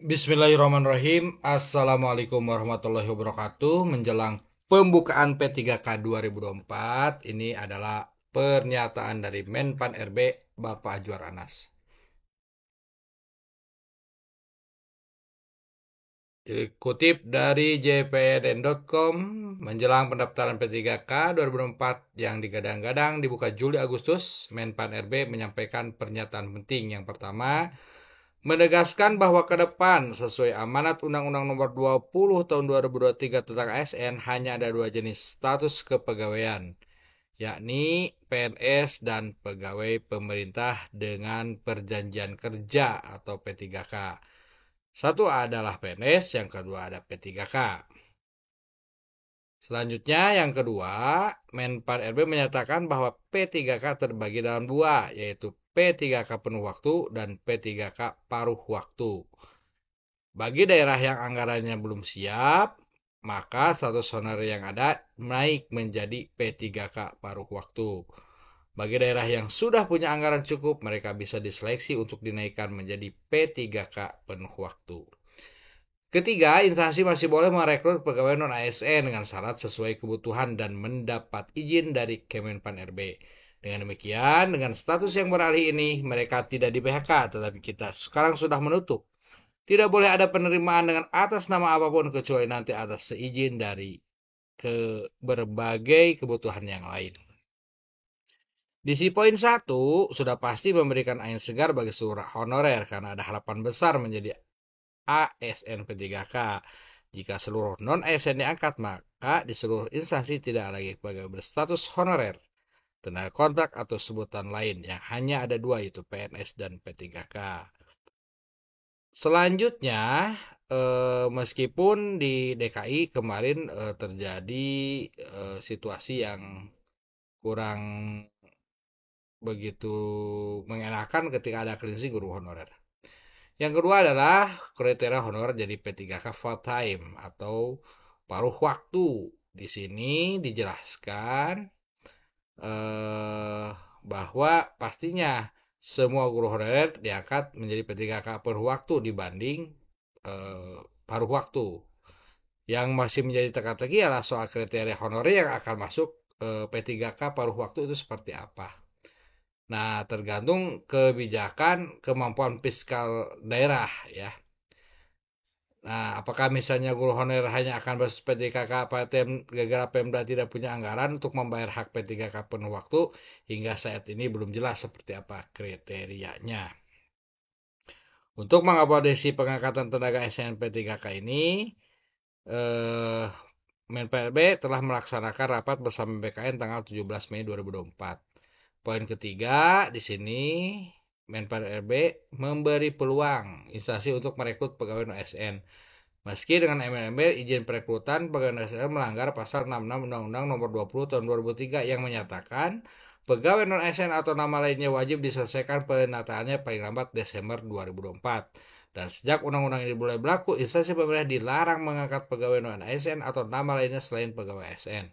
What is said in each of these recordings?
Bismillahirrahmanirrahim. Assalamualaikum warahmatullahi wabarakatuh. Menjelang pembukaan P3K 2024, ini adalah pernyataan dari Menpan RB Bapak Azwar Anas. Dikutip dari jpn.com, menjelang pendaftaran P3K 2024 yang digadang-gadang dibuka Juli Agustus, Menpan RB menyampaikan pernyataan penting. Yang pertama, menegaskan bahwa ke depan sesuai amanat Undang-Undang Nomor 20 Tahun 2023 tentang ASN hanya ada dua jenis status kepegawaian, yakni PNS dan pegawai pemerintah dengan perjanjian kerja atau P3K. Satu adalah PNS, yang kedua ada P3K. Selanjutnya, yang kedua, Menpan RB menyatakan bahwa P3K terbagi dalam dua, yaitu P3K penuh waktu dan P3K paruh waktu. Bagi daerah yang anggarannya belum siap, maka status honorer yang ada naik menjadi P3K paruh waktu. Bagi daerah yang sudah punya anggaran cukup, mereka bisa diseleksi untuk dinaikkan menjadi P3K penuh waktu. Ketiga, instansi masih boleh merekrut pegawai non-ASN dengan syarat sesuai kebutuhan dan mendapat izin dari Kemenpan RB. Dengan demikian, dengan status yang beralih ini, mereka tidak di PHK, tetapi kita sekarang sudah menutup. Tidak boleh ada penerimaan dengan atas nama apapun kecuali nanti atas seizin dari berbagai kebutuhan yang lain. Di si poin 1 sudah pasti memberikan angin segar bagi seluruh honorer karena ada harapan besar menjadi ASN P3K. Jika seluruh non-ASN diangkat, maka di seluruh instansi tidak lagi pegawai berstatus honorer, tenaga kontrak atau sebutan lain yang hanya ada dua, yaitu PNS dan P3K. Selanjutnya, meskipun di DKI kemarin terjadi situasi yang kurang begitu mengenakan ketika ada cleansing guru honorer. Yang kedua adalah kriteria honorer jadi P3K full time atau paruh waktu. Di sini dijelaskan bahwa pastinya semua guru honorer diangkat menjadi P3K paruh waktu dibanding paruh waktu. Yang masih menjadi teka-teki adalah soal kriteria honorer yang akan masuk P3K paruh waktu itu seperti apa. Nah, tergantung kebijakan kemampuan fiskal daerah ya. Nah, apakah misalnya guru honorer hanya akan berstatus P3K PTM gara-gara Pemda tidak punya anggaran untuk membayar hak P3K penuh waktu, hingga saat ini belum jelas seperti apa kriterianya. Untuk mengakomodasi pengangkatan tenaga ASN P3K ini, eh, Menpan RB telah melaksanakan rapat bersama BKN tanggal 17 Mei 2024. Poin ketiga di sini, Menpan RB memberi peluang instansi untuk merekrut pegawai non-ASN. Meski dengan embel-embel izin perekrutan pegawai non-ASN melanggar pasal 66 Undang-Undang Nomor 20 Tahun 2003 yang menyatakan pegawai non-ASN atau nama lainnya wajib diselesaikan penataannya paling lambat Desember 2024. Dan sejak undang-undang ini mulai berlaku, instansi pemerintah dilarang mengangkat pegawai non-ASN atau nama lainnya selain pegawai ASN.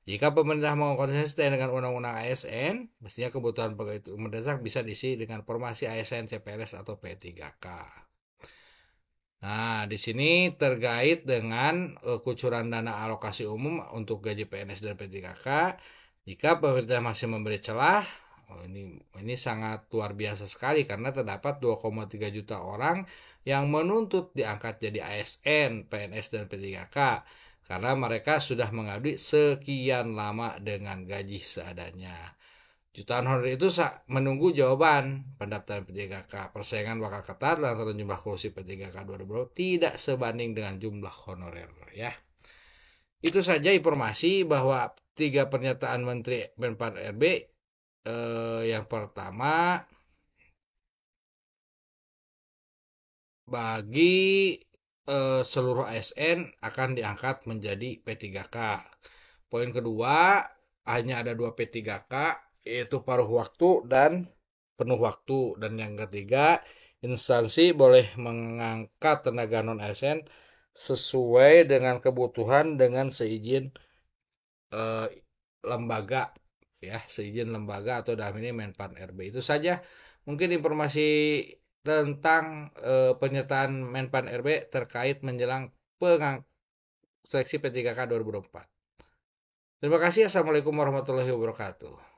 Jika pemerintah mau konsisten dengan undang-undang ASN, mestinya kebutuhan pegawai itu mendesak bisa diisi dengan formasi ASN, CPNS, atau P3K. Nah, di sini terkait dengan kucuran dana alokasi umum untuk gaji PNS dan P3K, jika pemerintah masih memberi celah, ini sangat luar biasa sekali karena terdapat 2,3 juta orang yang menuntut diangkat jadi ASN, PNS, dan P3K karena mereka sudah mengabdi sekian lama dengan gaji seadanya. Jutaan honorer itu menunggu jawaban pendaftaran P3K. Persaingan bakal ketat lantaran jumlah kursi P3K 2020 tidak sebanding dengan jumlah honorer ya. Itu saja informasi bahwa tiga pernyataan Menteri Menpan RB. Yang pertama, bagi seluruh ASN akan diangkat menjadi P3K. Poin kedua, hanya ada dua P3K, yaitu paruh waktu dan penuh waktu. Dan yang ketiga, instansi boleh mengangkat tenaga non-ASN sesuai dengan kebutuhan dengan seizin eh, lembaga ya, seizin lembaga atau dalam ini Menpan RB. Itu saja mungkin informasi tentang penyertaan Menpan RB terkait menjelang seleksi P3K 2024. Terima kasih. Assalamualaikum warahmatullahi wabarakatuh.